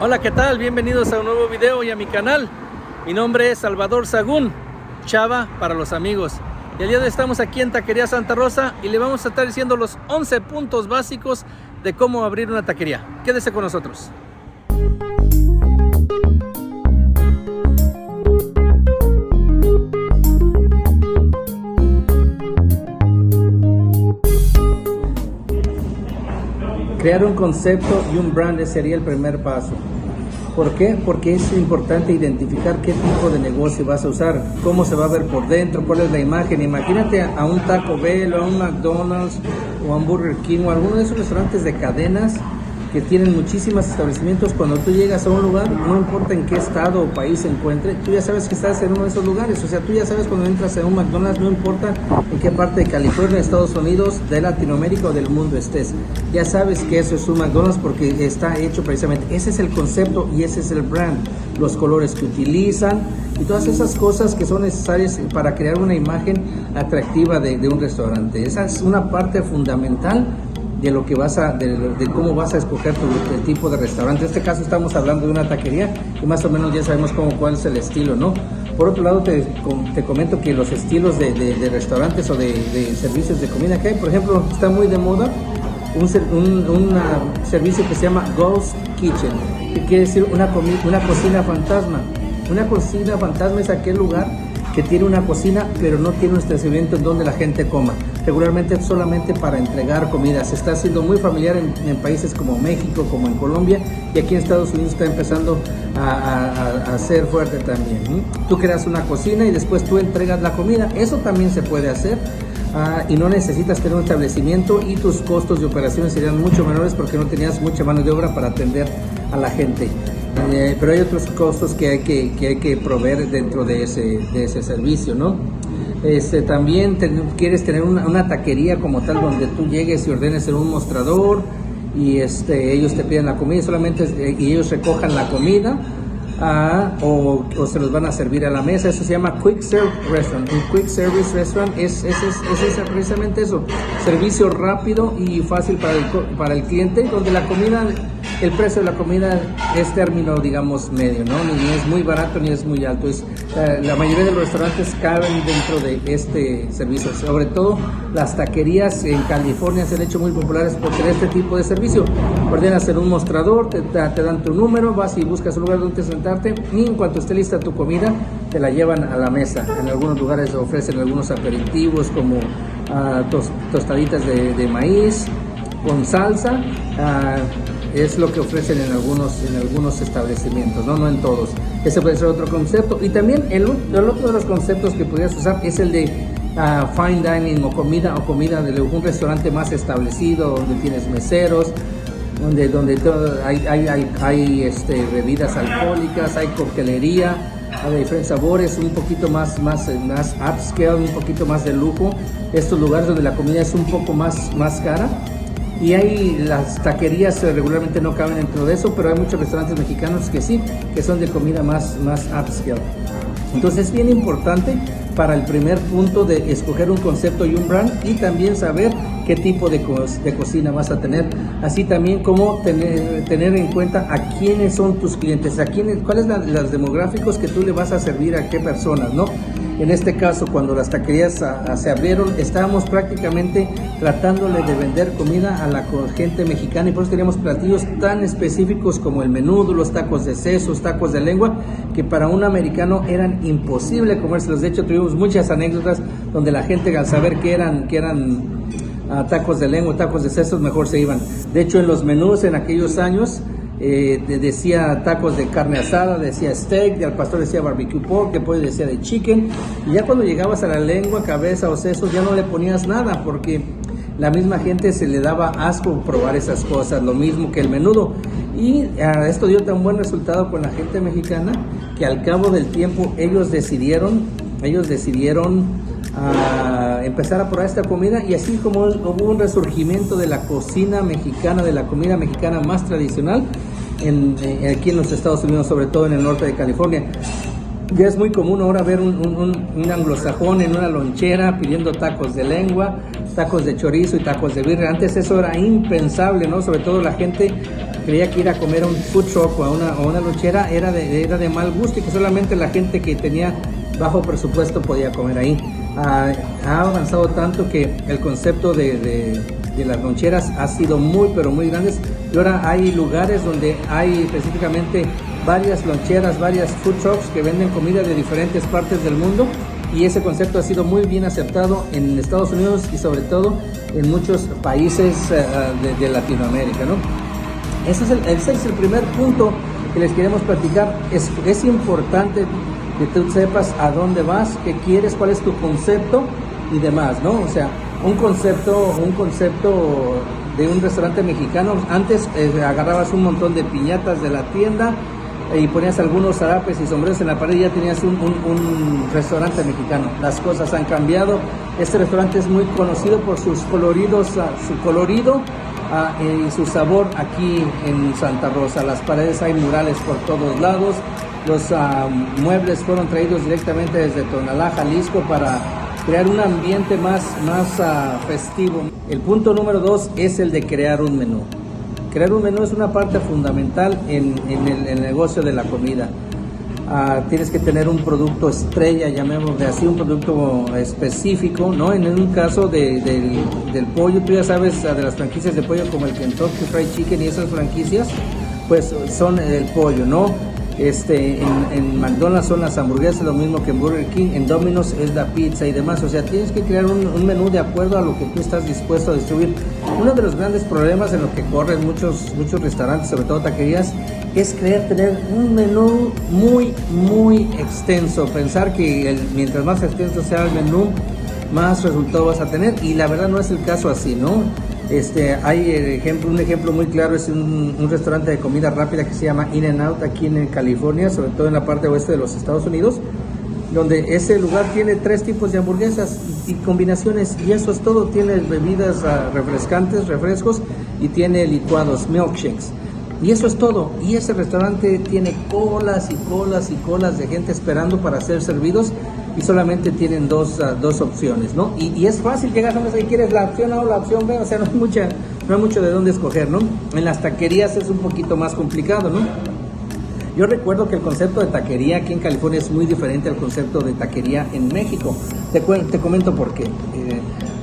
Hola, ¿qué tal? Bienvenidos a un nuevo video y a mi canal. Mi nombre es Salvador Sagún, Chava para los amigos. Y el día de hoy estamos aquí en Taquería Santa Rosa y le vamos a estar diciendo los 11 puntos básicos de cómo abrir una taquería. Quédese con nosotros. Crear un concepto y un brand sería el primer paso. ¿Por qué? Porque es importante identificar qué tipo de negocio vas a usar, cómo se va a ver por dentro, cuál es la imagen. Imagínate a un Taco Bell, o a un McDonald's, o a un Burger King, o a alguno de esos restaurantes de cadenas que tienen muchísimos establecimientos. Cuando tú llegas a un lugar, no importa en qué estado o país se encuentre, tú ya sabes que estás en uno de esos lugares. O sea, tú ya sabes cuando entras en un McDonald's, no importa en qué parte de California, Estados Unidos, de Latinoamérica o del mundo estés. Ya sabes que eso es un McDonald's porque está hecho precisamente. Ese es el concepto y ese es el brand. Los colores que utilizan y todas esas cosas que son necesarias para crear una imagen atractiva de un restaurante. Esa es una parte fundamental de lo que de cómo vas a escoger el tipo de restaurante. En este caso estamos hablando de una taquería y más o menos ya sabemos cuál es el estilo, ¿no? Por otro lado te comento que los estilos de restaurantes o de servicios de comida que hay, por ejemplo, está muy de moda un servicio que se llama Ghost Kitchen, que quiere decir una cocina fantasma. Una cocina fantasma es aquel lugar que tiene una cocina pero no tiene un establecimiento en donde la gente coma. Regularmente es solamente para entregar comida. Se está haciendo muy familiar en países como México, como en Colombia, y aquí en Estados Unidos está empezando a ser fuerte también. Tú creas una cocina y después tú entregas la comida. Eso también se puede hacer. Y no necesitas tener un establecimiento y tus costos de operaciones serían mucho menores porque no tenías mucha mano de obra para atender a la gente. Pero hay otros costos que hay que proveer dentro de ese servicio, ¿no? También quieres tener una taquería como tal donde tú llegues y ordenes en un mostrador y ellos te piden la comida y ellos recojan la comida. O se los van a servir a la mesa. Eso se llama Quick Serve Restaurant. Un Quick Service Restaurant es precisamente eso, servicio rápido y fácil para el cliente, donde el precio de la comida es término, digamos, medio, ¿no? Ni es muy barato ni es muy alto. La mayoría de los restaurantes caben dentro de este servicio. Sobre todo las taquerías en California se han hecho muy populares por tener este tipo de servicio. Ordenas en un mostrador, te dan tu número, vas y buscas un lugar donde sentarte y en cuanto esté lista tu comida te la llevan a la mesa. En algunos lugares ofrecen algunos aperitivos como tostaditas de maíz con salsa. Es lo que ofrecen en algunos establecimientos, no en todos. Ese puede ser otro concepto. Y también el otro de los conceptos que podrías usar es el de fine dining o comida de un restaurante más establecido, donde tienes meseros, donde hay bebidas alcohólicas, hay coctelería de diferentes sabores, un poquito más upscale, un poquito más de lujo. Estos lugares donde la comida es un poco más cara. Y las taquerías regularmente no caben dentro de eso, pero hay muchos restaurantes mexicanos que sí, que son de comida más upscale. Entonces es bien importante para el primer punto de escoger un concepto y un brand y también saber qué tipo de cocina vas a tener. Así también como tener en cuenta a quiénes son tus clientes, cuáles son los demográficos que tú le vas a servir a qué personas, ¿no? En este caso, cuando las taquerías se abrieron, estábamos prácticamente tratándole de vender comida a la gente mexicana y por eso teníamos platillos tan específicos como el menudo, los tacos de sesos, tacos de lengua, que para un americano eran imposible comérselos. De hecho, tuvimos muchas anécdotas donde la gente al saber que eran tacos de lengua, tacos de sesos, mejor se iban. De hecho, en los menús en aquellos años, decía tacos de carne asada, decía steak, al pastor decía barbecue pork, después decía de chicken, y ya cuando llegabas a la lengua, cabeza o sesos ya no le ponías nada porque la misma gente se le daba asco probar esas cosas, lo mismo que el menudo. Y esto dio tan buen resultado con la gente mexicana que al cabo del tiempo ellos decidieron empezar a probar esta comida, y así como hubo un resurgimiento de la cocina mexicana, de la comida mexicana más tradicional aquí en los Estados Unidos, sobre todo en el norte de California. Ya es muy común ahora ver un anglosajón en una lonchera pidiendo tacos de lengua, tacos de chorizo y tacos de birria. Antes eso era impensable, ¿no? Sobre todo la gente creía que ir a comer a un food truck o a una lonchera era de mal gusto y que solamente la gente que tenía bajo presupuesto podía comer ahí. Ha avanzado tanto que el concepto de las loncheras ha sido muy pero muy grandes, y ahora hay lugares donde hay específicamente varias loncheras, varias food trucks que venden comida de diferentes partes del mundo, y ese concepto ha sido muy bien aceptado en Estados Unidos y sobre todo en muchos países de Latinoamérica, ¿no? Ese es el primer punto que les queremos platicar. Es importante que tú sepas a dónde vas, qué quieres, cuál es tu concepto y demás, ¿no? O sea, un concepto de un restaurante mexicano. Antes agarrabas un montón de piñatas de la tienda y ponías algunos zarapes y sombreros en la pared y ya tenías un restaurante mexicano. Las cosas han cambiado. Este restaurante es muy conocido por sus coloridos, su colorido y su sabor aquí en Santa Rosa. Las paredes hay murales por todos lados. Los muebles fueron traídos directamente desde Tonalá, Jalisco, para crear un ambiente más festivo. El punto número 2 es el de crear un menú. Crear un menú es una parte fundamental en el negocio de la comida. Tienes que tener un producto estrella, llamémosle así, un producto específico, ¿no? En un caso del pollo, tú ya sabes, de las franquicias de pollo como el Kentucky Fried Chicken y esas franquicias, pues son el pollo, ¿no? En McDonald's son las hamburguesas, lo mismo que en Burger King, en Domino's es la pizza y demás. O sea, tienes que crear un menú de acuerdo a lo que tú estás dispuesto a distribuir. Uno de los grandes problemas en lo que corren muchos restaurantes, sobre todo taquerías, es tener un menú muy extenso. Pensar que mientras más extenso sea el menú, más resultado vas a tener, y la verdad no es el caso así, ¿no? Hay un ejemplo muy claro, es un restaurante de comida rápida que se llama In-N-Out aquí en California, sobre todo en la parte oeste de los Estados Unidos, donde ese lugar tiene 3 tipos de hamburguesas y combinaciones, y eso es todo. Tiene bebidas refrescantes, refrescos, y tiene licuados, milkshakes, y eso es todo. Y ese restaurante tiene colas y colas de gente esperando para ser servidos, y solamente tienen dos opciones, ¿no? Y es fácil, llegas a donde quieres la opción A o la opción B, o sea, no hay mucho de dónde escoger, ¿no? En las taquerías es un poquito más complicado, ¿no? Yo recuerdo que el concepto de taquería aquí en California es muy diferente al concepto de taquería en México. Te comento por qué.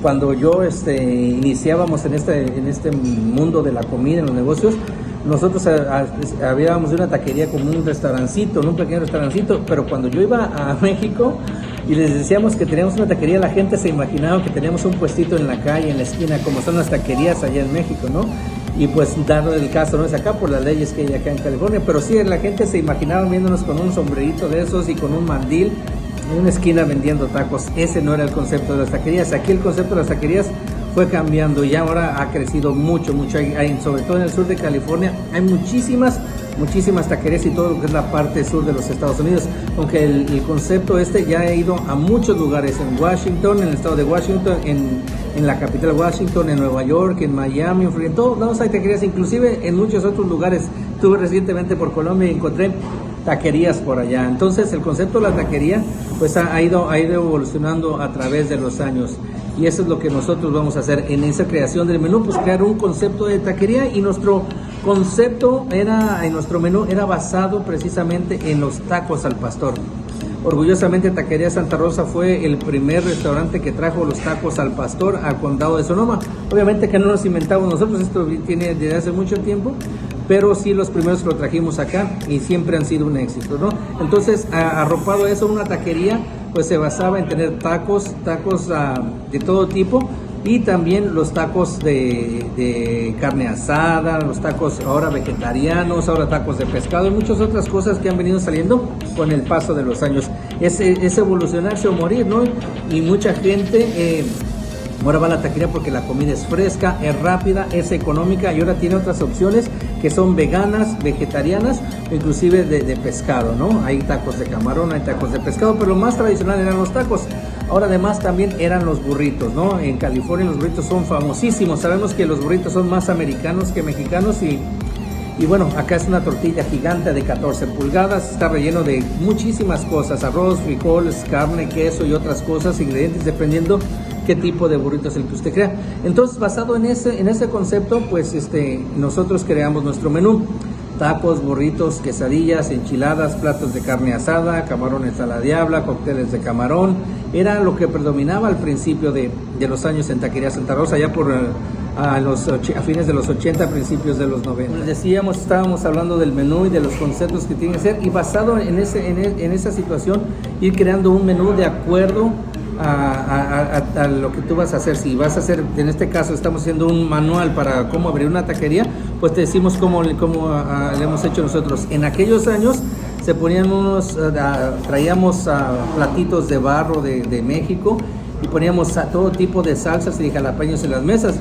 Cuando yo iniciábamos en este mundo de la comida, en los negocios, nosotros habíamos de una taquería como un restaurancito, un pequeño restaurancito, pero cuando yo iba a México y les decíamos que teníamos una taquería, la gente se imaginaba que teníamos un puestito en la calle, en la esquina, como son las taquerías allá en México, ¿no? Y pues dado el caso, no es acá por las leyes que hay acá en California, pero sí, la gente se imaginaba viéndonos con un sombrerito de esos y con un mandil en una esquina vendiendo tacos. Ese no era el concepto de las taquerías. Aquí el concepto de las taquerías fue cambiando y ahora ha crecido mucho. Sobre todo en el sur de California hay muchísimas taquerías y todo lo que es la parte sur de los Estados Unidos, aunque el concepto ya ha ido a muchos lugares, en Washington, en el estado de Washington, en la capital Washington, en Nueva York, en Miami, en todos lados hay taquerías, inclusive en muchos otros lugares. Estuve recientemente por Colombia y encontré taquerías por allá. Entonces el concepto de la taquería pues ha ido evolucionando a través de los años, y eso es lo que nosotros vamos a hacer en esa creación del menú, pues crear un concepto de taquería. Y nuestro concepto en nuestro menú era basado precisamente en los tacos al pastor. Orgullosamente Taquería Santa Rosa fue el primer restaurante que trajo los tacos al pastor al condado de Sonoma. Obviamente que no nos inventamos nosotros, esto viene desde hace mucho tiempo, pero sí los primeros que lo trajimos acá y siempre han sido un éxito, ¿no? Entonces, arropado a eso, una taquería pues se basaba en tener tacos de todo tipo, y también los tacos de carne asada, los tacos ahora vegetarianos, ahora tacos de pescado y muchas otras cosas que han venido saliendo con el paso de los años. Es evolucionarse o morir, ¿no? Y mucha gente ahora va a la taquería porque la comida es fresca, es rápida, es económica, y ahora tiene otras opciones que son veganas, vegetarianas, inclusive de pescado, ¿no? Hay tacos de camarón, hay tacos de pescado, pero lo más tradicional eran los tacos. Ahora además también eran los burritos, ¿no? En California los burritos son famosísimos. Sabemos que los burritos son más americanos que mexicanos, y bueno, acá es una tortilla gigante de 14 pulgadas, está relleno de muchísimas cosas: arroz, frijoles, carne, queso y otras cosas, ingredientes dependiendo qué tipo de burrito es el que usted crea. Entonces, basado en ese concepto, pues nosotros creamos nuestro menú: tacos, burritos, quesadillas, enchiladas, platos de carne asada, camarones a la diabla, cócteles de camarón. Era lo que predominaba al principio de los años en Taquería Santa Rosa, ya por a fines de los 80, principios de los 90. Les decíamos, estábamos hablando del menú y de los conceptos que tiene que ser, y basado en esa situación, ir creando un menú de acuerdo a lo que tú vas a hacer. Si vas a hacer, en este caso estamos haciendo un manual para cómo abrir una taquería, pues te decimos cómo le hemos hecho nosotros. En aquellos años se ponían traíamos platitos de barro de México, y poníamos todo tipo de salsas y jalapeños en las mesas.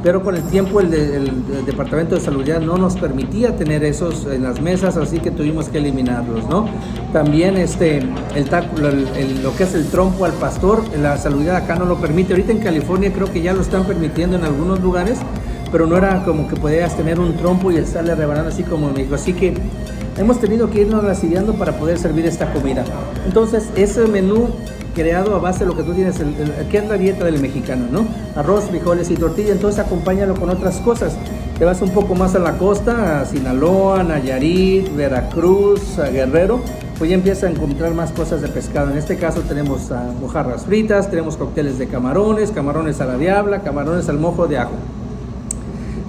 Pero con el tiempo el Departamento de Salubridad no nos permitía tener esos en las mesas, así que tuvimos que eliminarlos, ¿no? También lo que es el trompo al pastor, la Salubridad acá no lo permite. Ahorita en California creo que ya lo están permitiendo en algunos lugares, pero no era como que podías tener un trompo y estarle rebanando así como en México. Así que hemos tenido que irnos asediando para poder servir esta comida. Entonces, ese menú creado a base de lo que tú tienes, que es la dieta del mexicano, ¿no? Arroz, frijoles y tortilla. Entonces acompáñalo con otras cosas. Te vas un poco más a la costa, a Sinaloa, Nayarit, Veracruz, a Guerrero, pues ya empiezas a encontrar más cosas de pescado. En este caso tenemos mojarras fritas, tenemos cócteles de camarones, camarones a la diabla, camarones al mojo de ajo.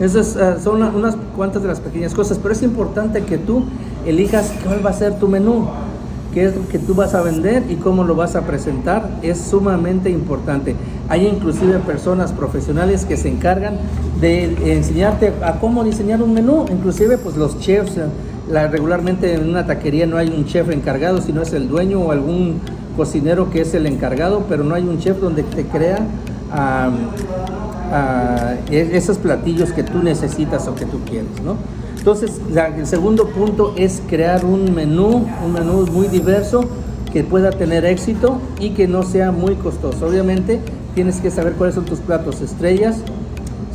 Esas son unas cuantas de las pequeñas cosas, pero es importante que tú elijas cuál va a ser tu menú, qué es lo que tú vas a vender y cómo lo vas a presentar. Es sumamente importante. Hay inclusive personas profesionales que se encargan de enseñarte a cómo diseñar un menú. Inclusive pues los chefs, regularmente en una taquería no hay un chef encargado, sino es el dueño o algún cocinero que es el encargado, pero no hay un chef donde te crea esos platillos que tú necesitas o que tú quieres, ¿no? Entonces, el segundo punto es crear un menú muy diverso, que pueda tener éxito y que no sea muy costoso. Obviamente, tienes que saber cuáles son tus platos estrellas,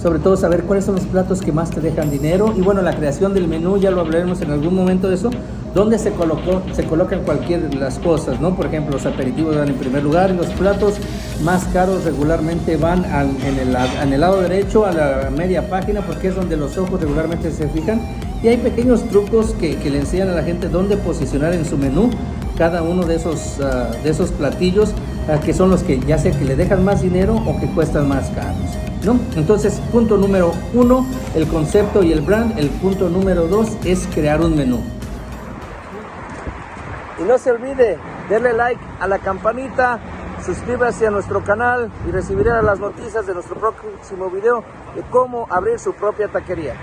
sobre todo saber cuáles son los platos que más te dejan dinero. Y bueno, la creación del menú, ya lo hablaremos en algún momento de eso, donde se colocan cualquier de las cosas, ¿no? Por ejemplo, los aperitivos van en primer lugar, y los platos más caros regularmente van en el lado derecho, a la media página, porque es donde los ojos regularmente se fijan. Y hay pequeños trucos que le enseñan a la gente dónde posicionar en su menú cada uno de esos platillos, que son los que ya sea que le dejan más dinero o que cuestan más caros, ¿no? Entonces, punto número 1, el concepto y el brand. El punto número 2 es crear un menú. Y no se olvide, darle like a la campanita, suscríbase a nuestro canal y recibirá las noticias de nuestro próximo video de cómo abrir su propia taquería.